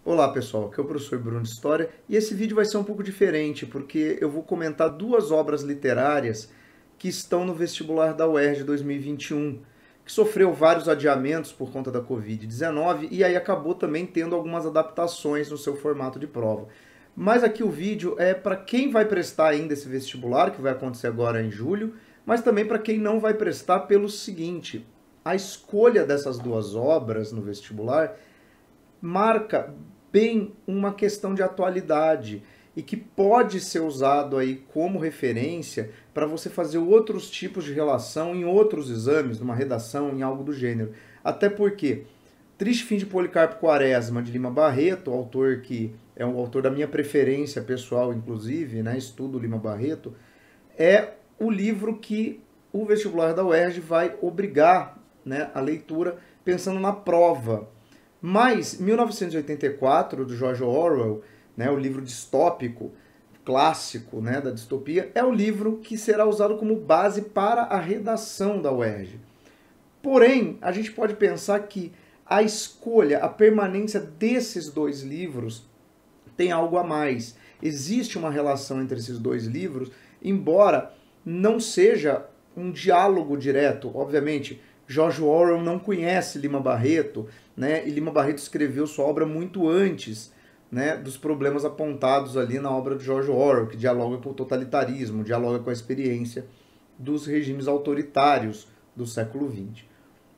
Olá pessoal, aqui é o professor Bruno de História e esse vídeo vai ser um pouco diferente porque eu vou comentar duas obras literárias que estão no vestibular da UERJ 2021, que sofreu vários adiamentos por conta da Covid-19 e aí acabou também tendo algumas adaptações no seu formato de prova. Mas aqui o vídeo é para quem vai prestar ainda esse vestibular, que vai acontecer agora em julho, mas também para quem não vai prestar pelo seguinte: a escolha dessas duas obras no vestibular marca bem uma questão de atualidade e que pode ser usado aí como referência para você fazer outros tipos de relação em outros exames, numa redação, em algo do gênero. Até porque Triste Fim de Policarpo Quaresma, de Lima Barreto, autor que é um autor da minha preferência pessoal, inclusive, né, estudo Lima Barreto, é o livro que o vestibular da UERJ vai obrigar, né, a leitura pensando na prova. Mas 1984, do George Orwell, né, o livro distópico, clássico, né, da distopia, é o livro que será usado como base para a redação da UERJ. Porém, a gente pode pensar que a escolha, a permanência desses dois livros tem algo a mais. Existe uma relação entre esses dois livros, embora não seja um diálogo direto. Obviamente, George Orwell não conhece Lima Barreto, né? E Lima Barreto escreveu sua obra muito antes, né, dos problemas apontados ali na obra de George Orwell, que dialoga com o totalitarismo, dialoga com a experiência dos regimes autoritários do século XX.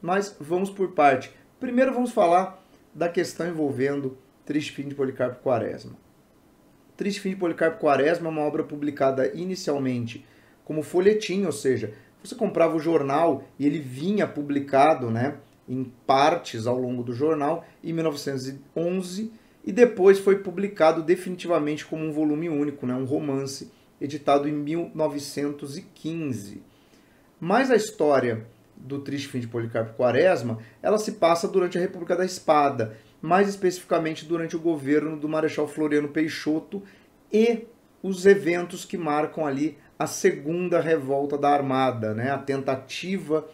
Mas vamos por parte. Primeiro vamos falar da questão envolvendo Triste Fim de Policarpo Quaresma. Triste Fim de Policarpo Quaresma é uma obra publicada inicialmente como folhetim, ou seja, você comprava o jornal e ele vinha publicado, né, em partes ao longo do jornal em 1911 e depois foi publicado definitivamente como um volume único, né, um romance editado em 1915. Mas a história do Triste Fim de Policarpo Quaresma, ela se passa durante a República da Espada, mais especificamente durante o governo do Marechal Floriano Peixoto e os eventos que marcam ali a segunda revolta da Armada, né? A tentativa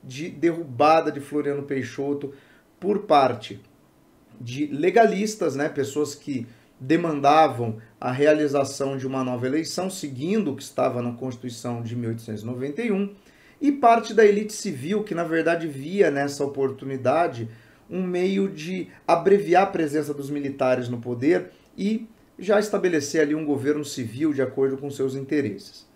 de derrubada de Floriano Peixoto por parte de legalistas, né? Pessoas que demandavam a realização de uma nova eleição, seguindo o que estava na Constituição de 1891, e parte da elite civil, que na verdade via nessa oportunidade um meio de abreviar a presença dos militares no poder e já estabelecer ali um governo civil de acordo com seus interesses.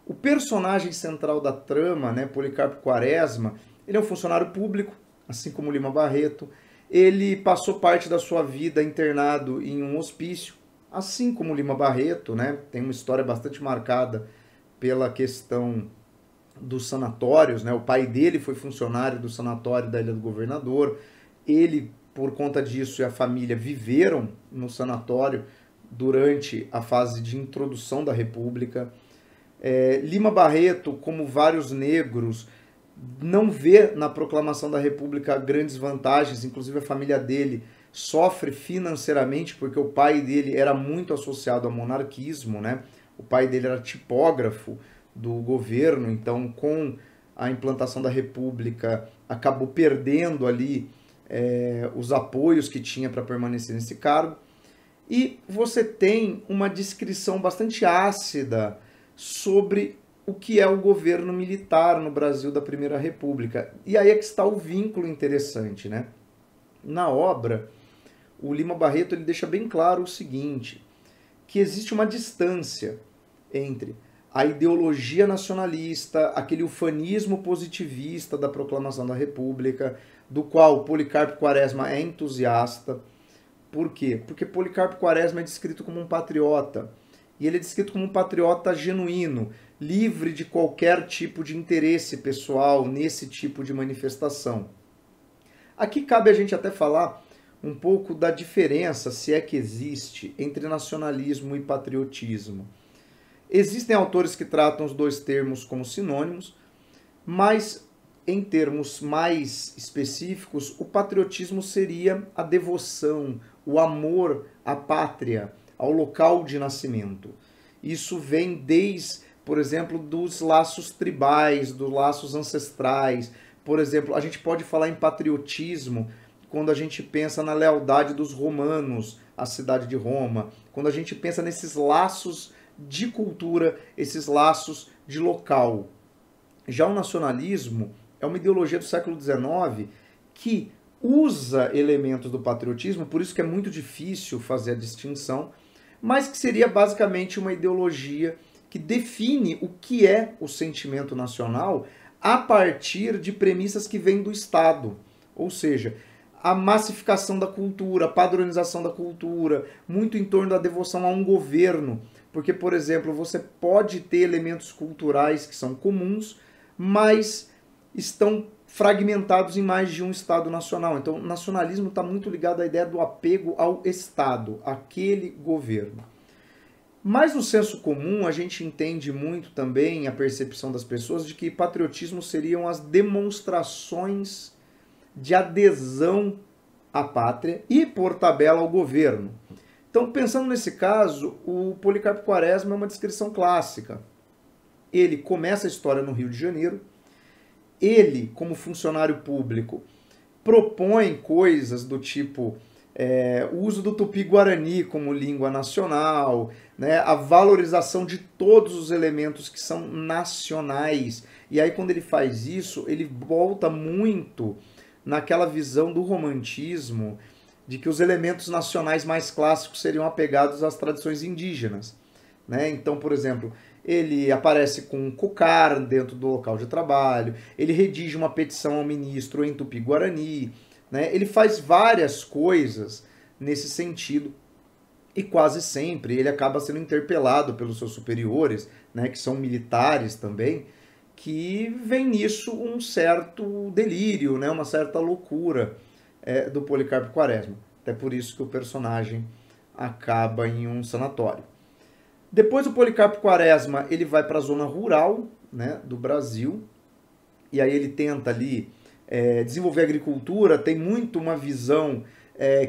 O personagem central da trama, né, Policarpo Quaresma, ele é um funcionário público, assim como Lima Barreto. Ele passou parte da sua vida internado em um hospício, assim como Lima Barreto, né, tem uma história bastante marcada pela questão dos sanatórios, né? O pai dele foi funcionário do sanatório da Ilha do Governador. Ele, por conta disso, e a família viveram no sanatório durante a fase de introdução da República. Lima Barreto, como vários negros, não vê na proclamação da República grandes vantagens, inclusive a família dele sofre financeiramente porque o pai dele era muito associado ao monarquismo, né? O pai dele era tipógrafo do governo, então com a implantação da República acabou perdendo ali os apoios que tinha para permanecer nesse cargo. E você tem uma descrição bastante ácida sobre o que é o governo militar no Brasil da Primeira República. E aí é que está o vínculo interessante, né? Na obra, o Lima Barreto ele deixa bem claro o seguinte, que existe uma distância entre a ideologia nacionalista, aquele ufanismo positivista da proclamação da República, do qual Policarpo Quaresma é entusiasta. Por quê? Porque Policarpo Quaresma é descrito como um patriota. E ele é descrito como um patriota genuíno, livre de qualquer tipo de interesse pessoal nesse tipo de manifestação. Aqui cabe a gente até falar um pouco da diferença, se é que existe, entre nacionalismo e patriotismo. Existem autores que tratam os dois termos como sinônimos, mas em termos mais específicos, o patriotismo seria a devoção, o amor à pátria, ao local de nascimento. Isso vem desde, por exemplo, dos laços tribais, dos laços ancestrais. Por exemplo, a gente pode falar em patriotismo quando a gente pensa na lealdade dos romanos à cidade de Roma, quando a gente pensa nesses laços de cultura, esses laços de local. Já o nacionalismo é uma ideologia do século XIX que usa elementos do patriotismo, por isso que é muito difícil fazer a distinção, mas que seria basicamente uma ideologia que define o que é o sentimento nacional a partir de premissas que vêm do Estado. Ou seja, a massificação da cultura, a padronização da cultura, muito em torno da devoção a um governo. Porque, por exemplo, você pode ter elementos culturais que são comuns, mas estão fragmentados em mais de um Estado nacional. Então, o nacionalismo está muito ligado à ideia do apego ao Estado, àquele governo. Mas no senso comum, a gente entende muito também a percepção das pessoas de que patriotismo seriam as demonstrações de adesão à pátria e, por tabela, ao governo. Então, pensando nesse caso, o Policarpo Quaresma é uma descrição clássica. Ele começa a história no Rio de Janeiro, ele, como funcionário público, propõe coisas do tipo o uso do tupi-guarani como língua nacional, né, a valorização de todos os elementos que são nacionais. E aí, quando ele faz isso, ele volta muito naquela visão do romantismo, de que os elementos nacionais mais clássicos seriam apegados às tradições indígenas. Né? Então, por exemplo, ele aparece com um cocar dentro do local de trabalho, ele redige uma petição ao ministro em tupi-guarani, né? Ele faz várias coisas nesse sentido e quase sempre ele acaba sendo interpelado pelos seus superiores, né, que são militares também, que vem nisso um certo delírio, né, uma certa loucura do Policarpo Quaresma. Até por isso que o personagem acaba em um sanatório. Depois o Policarpo Quaresma ele vai para a zona rural, né, do Brasil, e aí ele tenta ali desenvolver agricultura, tem muito uma visão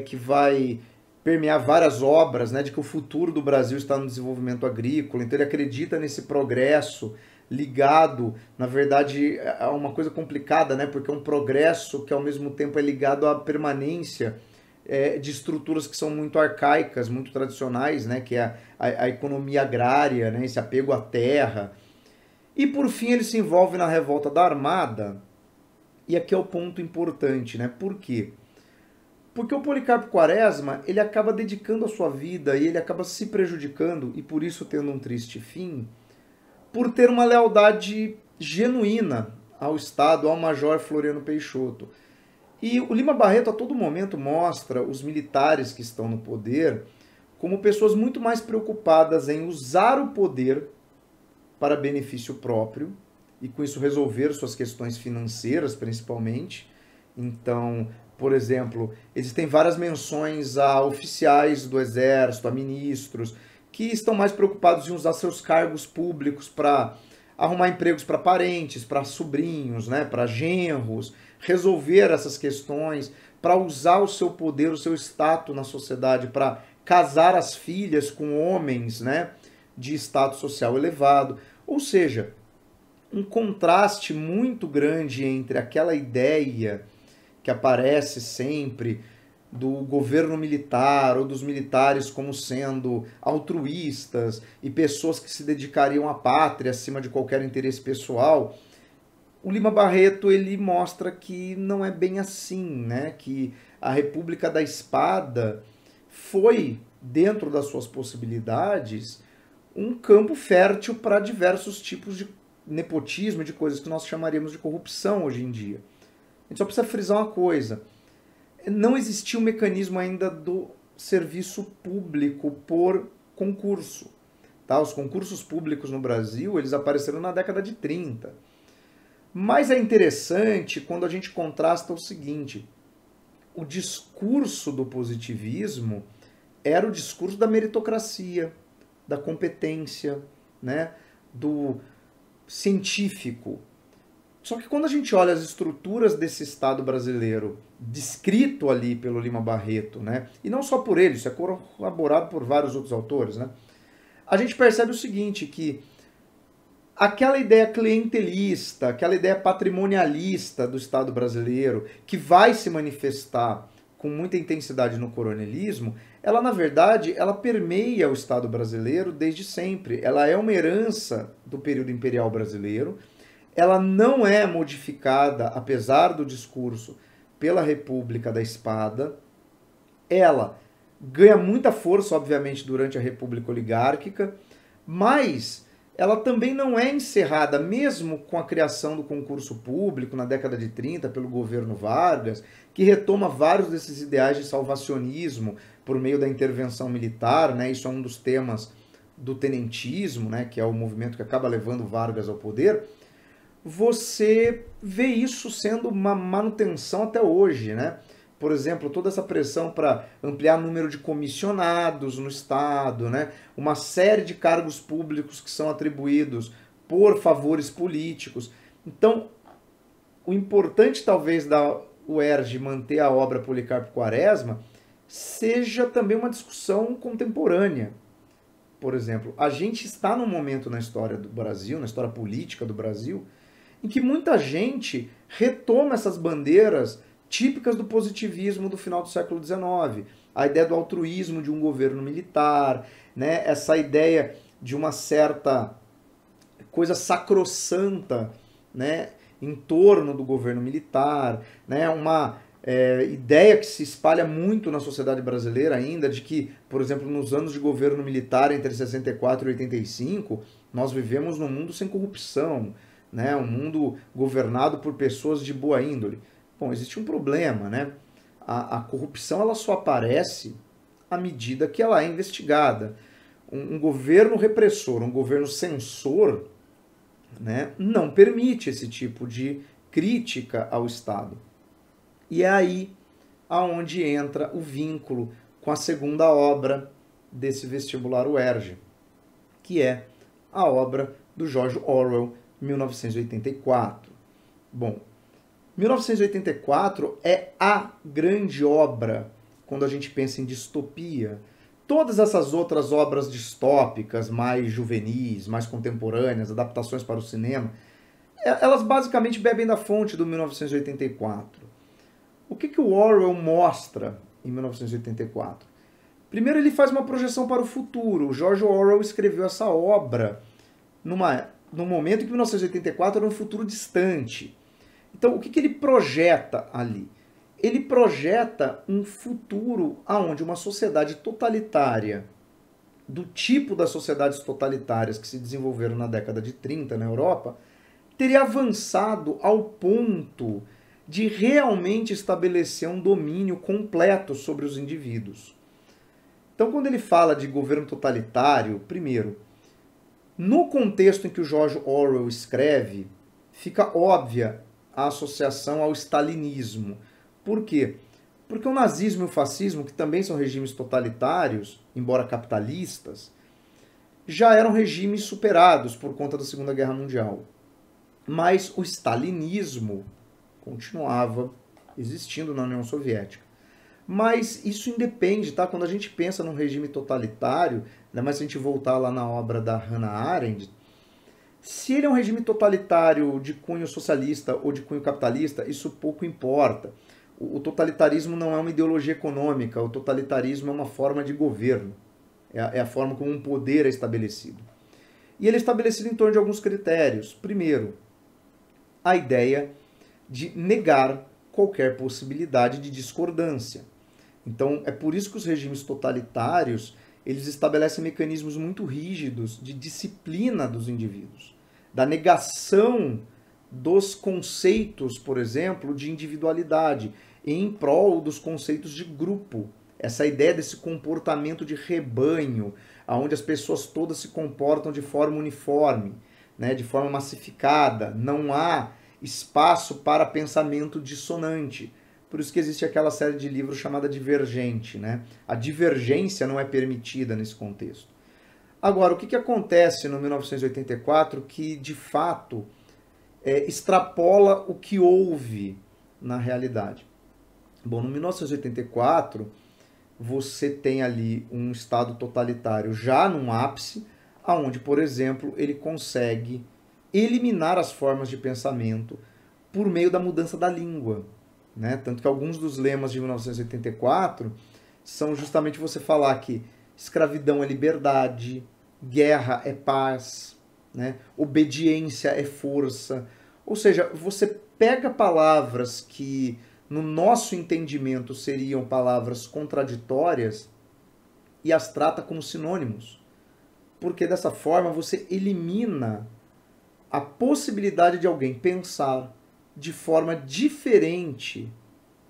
que vai permear várias obras, né, de que o futuro do Brasil está no desenvolvimento agrícola, então ele acredita nesse progresso ligado, na verdade, a uma coisa complicada, né, porque é um progresso que ao mesmo tempo é ligado à permanência de estruturas que são muito arcaicas, muito tradicionais, né, que é a economia agrária, né, esse apego à terra. E por fim ele se envolve na revolta da Armada, e aqui é o ponto importante, né? Por quê? Porque o Policarpo Quaresma, ele acaba dedicando a sua vida e ele acaba se prejudicando, e por isso tendo um triste fim, por ter uma lealdade genuína ao Estado, ao Major Floriano Peixoto. E o Lima Barreto a todo momento mostra os militares que estão no poder como pessoas muito mais preocupadas em usar o poder para benefício próprio, e com isso resolver suas questões financeiras, principalmente. Então, por exemplo, existem várias menções a oficiais do Exército, a ministros, que estão mais preocupados em usar seus cargos públicos para arrumar empregos para parentes, para sobrinhos, né, para genros, resolver essas questões, para usar o seu poder, o seu status na sociedade, para casar as filhas com homens, né, de status social elevado. Ou seja, um contraste muito grande entre aquela ideia que aparece sempre do governo militar ou dos militares como sendo altruístas e pessoas que se dedicariam à pátria acima de qualquer interesse pessoal. O Lima Barreto ele mostra que não é bem assim, né? Que a República da Espada foi, dentro das suas possibilidades, um campo fértil para diversos tipos de nepotismo, de coisas que nós chamaríamos de corrupção hoje em dia. A gente só precisa frisar uma coisa. Não existia um mecanismo ainda do serviço público por concurso. Tá? Os concursos públicos no Brasil eles apareceram na década de 30. Mas é interessante quando a gente contrasta o seguinte. O discurso do positivismo era o discurso da meritocracia, da competência, né? Do científico. Só que quando a gente olha as estruturas desse Estado brasileiro, descrito ali pelo Lima Barreto, né, e não só por ele, isso é corroborado por vários outros autores, né, a gente percebe o seguinte, que aquela ideia clientelista, aquela ideia patrimonialista do Estado brasileiro, que vai se manifestar com muita intensidade no coronelismo, ela na verdade ela permeia o Estado brasileiro desde sempre. Ela é uma herança do período imperial brasileiro. Ela não é modificada, apesar do discurso, pela República da Espada. Ela ganha muita força, obviamente, durante a República Oligárquica, mas ela também não é encerrada, mesmo com a criação do concurso público na década de 30 pelo governo Vargas, que retoma vários desses ideais de salvacionismo por meio da intervenção militar, né? Isso é um dos temas do tenentismo, né? Que é o movimento que acaba levando Vargas ao poder. Você vê isso sendo uma manutenção até hoje, né? Por exemplo, toda essa pressão para ampliar o número de comissionados no Estado, né? Uma série de cargos públicos que são atribuídos por favores políticos. Então, o importante talvez da UERJ manter a obra Policarpo Quaresma seja também uma discussão contemporânea. Por exemplo, a gente está num momento na história do Brasil, na história política do Brasil, em que muita gente retoma essas bandeiras típicas do positivismo do final do século XIX. A ideia do altruísmo de um governo militar, né? Essa ideia de uma certa coisa sacrossanta, né? Em torno do governo militar, né? Uma ideia que se espalha muito na sociedade brasileira ainda, de que, por exemplo, nos anos de governo militar entre 64 e 85, nós vivemos num mundo sem corrupção, né? Um mundo governado por pessoas de boa índole. Bom, existe um problema, né? A corrupção ela só aparece à medida que ela é investigada. Um governo repressor, um governo censor, né, não permite esse tipo de crítica ao Estado. E é aí aonde entra o vínculo com a segunda obra desse vestibular UERJ, que é a obra do George Orwell, 1984. Bom, 1984 é a grande obra quando a gente pensa em distopia. Todas essas outras obras distópicas, mais juvenis, mais contemporâneas, adaptações para o cinema, elas basicamente bebem da fonte do 1984. O que o Orwell mostra em 1984? Primeiro, ele faz uma projeção para o futuro. O George Orwell escreveu essa obra num momento em que 1984 era um futuro distante. Então, o que ele projeta ali? Ele projeta um futuro onde uma sociedade totalitária, do tipo das sociedades totalitárias que se desenvolveram na década de 30 na Europa, teria avançado ao ponto de realmente estabelecer um domínio completo sobre os indivíduos. Então, quando ele fala de governo totalitário, primeiro, no contexto em que o George Orwell escreve, fica óbvia a associação ao stalinismo. Por quê? Porque o nazismo e o fascismo, que também são regimes totalitários, embora capitalistas, já eram regimes superados por conta da Segunda Guerra Mundial. Mas o stalinismo continuava existindo na União Soviética. Mas isso independe, tá? Quando a gente pensa num regime totalitário, ainda mais se a gente voltar lá na obra da Hannah Arendt, se ele é um regime totalitário de cunho socialista ou de cunho capitalista, isso pouco importa. O totalitarismo não é uma ideologia econômica, o totalitarismo é uma forma de governo. É a forma como um poder é estabelecido. E ele é estabelecido em torno de alguns critérios. Primeiro, a ideia de negar qualquer possibilidade de discordância. Então, é por isso que os regimes totalitários, eles estabelecem mecanismos muito rígidos de disciplina dos indivíduos, da negação dos conceitos, por exemplo, de individualidade, em prol dos conceitos de grupo. Essa ideia desse comportamento de rebanho, onde as pessoas todas se comportam de forma uniforme, né, de forma massificada, não há espaço para pensamento dissonante. Por isso que existe aquela série de livros chamada Divergente, né? A divergência não é permitida nesse contexto. Agora, o que acontece no 1984 que, de fato, extrapola o que houve na realidade? Bom, no 1984, você tem ali um Estado totalitário já num ápice, onde, por exemplo, ele consegue eliminar as formas de pensamento por meio da mudança da língua. né? Tanto que alguns dos lemas de 1984 são justamente você falar que escravidão é liberdade, guerra é paz, né? Obediência é força. Ou seja, você pega palavras que no nosso entendimento seriam palavras contraditórias e as trata como sinônimos. Porque dessa forma você elimina a possibilidade de alguém pensar de forma diferente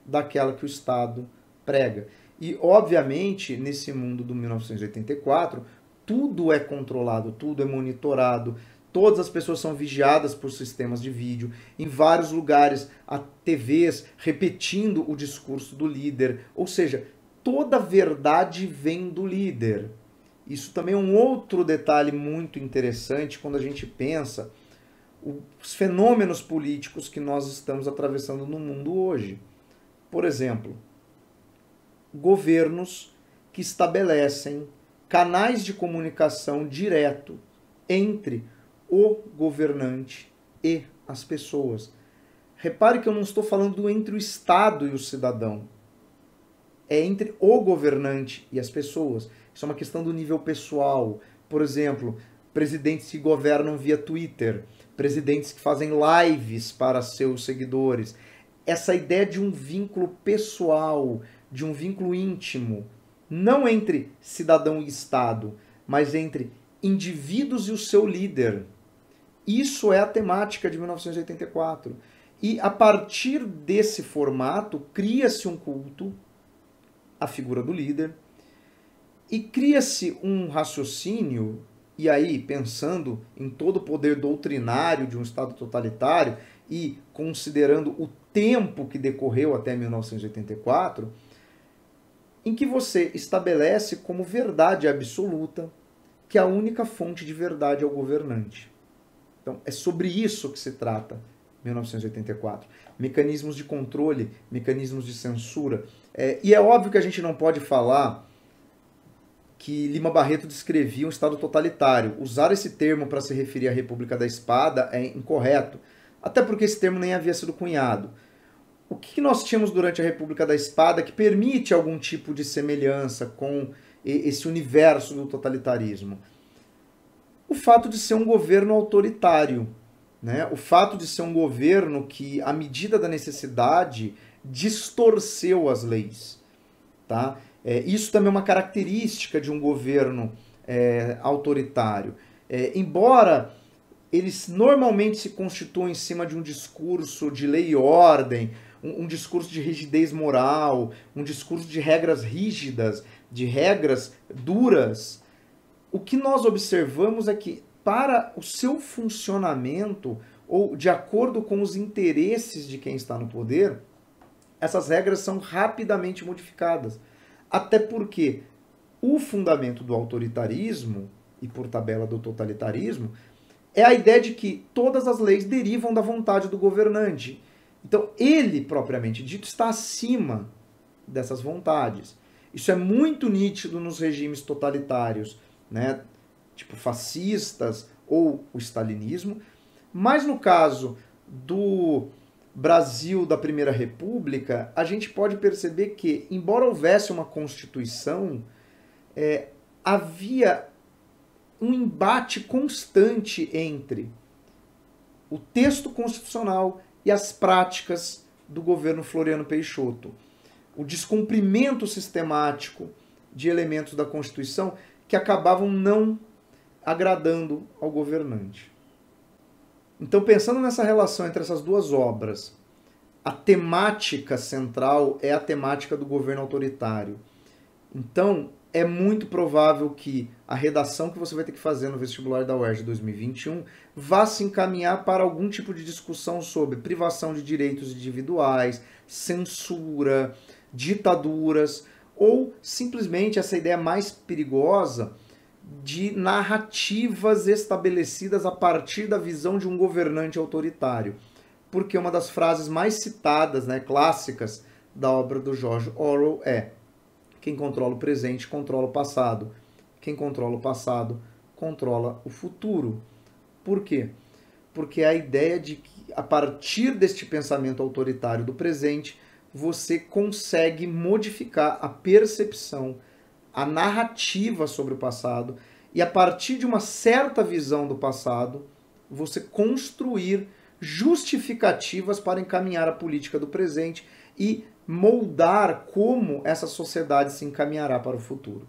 daquela que o Estado prega. E, obviamente, nesse mundo do 1984, tudo é controlado, tudo é monitorado, todas as pessoas são vigiadas por sistemas de vídeo. Em vários lugares, há TVs repetindo o discurso do líder. Ou seja, toda a verdade vem do líder. Isso também é um outro detalhe muito interessante quando a gente pensa os fenômenos políticos que nós estamos atravessando no mundo hoje. Por exemplo, governos que estabelecem canais de comunicação direto entre o governante e as pessoas. Repare que eu não estou falando entre o Estado e o cidadão. É entre o governante e as pessoas. Isso é uma questão do nível pessoal. Por exemplo, presidentes que governam via Twitter, presidentes que fazem lives para seus seguidores. Essa ideia de um vínculo pessoal, de um vínculo íntimo, não entre cidadão e Estado, mas entre indivíduos e o seu líder. Isso é a temática de 1984. E a partir desse formato, cria-se um culto à figura do líder e cria-se um raciocínio, e aí pensando em todo o poder doutrinário de um Estado totalitário e considerando o tempo que decorreu até 1984, em que você estabelece como verdade absoluta que a única fonte de verdade é o governante. Então, é sobre isso que se trata 1984. Mecanismos de controle, mecanismos de censura. E é óbvio que a gente não pode falar que Lima Barreto descrevia um Estado totalitário. Usar esse termo para se referir à República da Espada é incorreto, até porque esse termo nem havia sido cunhado. O que nós tínhamos durante a República da Espada que permite algum tipo de semelhança com esse universo do totalitarismo? O fato de ser um governo autoritário, né? O fato de ser um governo que, à medida da necessidade, distorceu as leis. Tá? Isso também é uma característica de um governo autoritário. Embora eles normalmente se constituam em cima de um discurso de lei e ordem, um discurso de rigidez moral, um discurso de regras rígidas, de regras duras, o que nós observamos é que, para o seu funcionamento, ou de acordo com os interesses de quem está no poder, essas regras são rapidamente modificadas. Até porque o fundamento do autoritarismo, e por tabela do totalitarismo, é a ideia de que todas as leis derivam da vontade do governante. Então, ele, propriamente dito, está acima dessas vontades. Isso é muito nítido nos regimes totalitários, né? Tipo fascistas ou o stalinismo. Mas no caso do Brasil da Primeira República, a gente pode perceber que, embora houvesse uma Constituição, havia um embate constante entre o texto constitucional e as práticas do governo Floriano Peixoto. O descumprimento sistemático de elementos da Constituição que acabavam não agradando ao governante. Então, pensando nessa relação entre essas duas obras, a temática central é a temática do governo autoritário. Então, é muito provável que a redação que você vai ter que fazer no vestibular da UERJ 2021 vá se encaminhar para algum tipo de discussão sobre privação de direitos individuais, censura, ditaduras, ou simplesmente essa ideia mais perigosa de narrativas estabelecidas a partir da visão de um governante autoritário. Porque uma das frases mais citadas, né, clássicas da obra do George Orwell é: quem controla o presente controla o passado. Quem controla o passado controla o futuro. Por quê? Porque é a ideia de que, a partir deste pensamento autoritário do presente, você consegue modificar a percepção, a narrativa sobre o passado, e a partir de uma certa visão do passado, você construir justificativas para encaminhar a política do presente e moldar como essa sociedade se encaminhará para o futuro.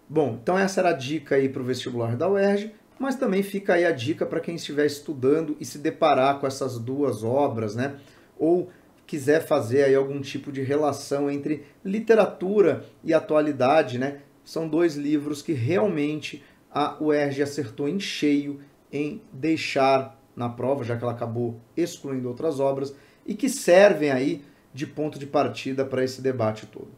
Bom, então essa era a dica aí para o vestibular da UERJ, mas também fica aí a dica para quem estiver estudando e se deparar com essas duas obras, né? Ou quiser fazer aí algum tipo de relação entre literatura e atualidade, né? São dois livros que realmente a UERJ acertou em cheio em deixar na prova, já que ela acabou excluindo outras obras, e que servem aí de ponto de partida para esse debate todo.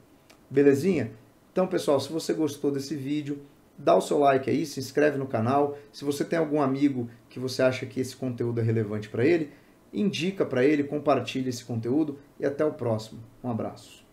Belezinha? Então, pessoal, se você gostou desse vídeo, dá o seu like aí, se inscreve no canal. Se você tem algum amigo que você acha que esse conteúdo é relevante para ele, indica para ele, compartilha esse conteúdo e até o próximo. Um abraço.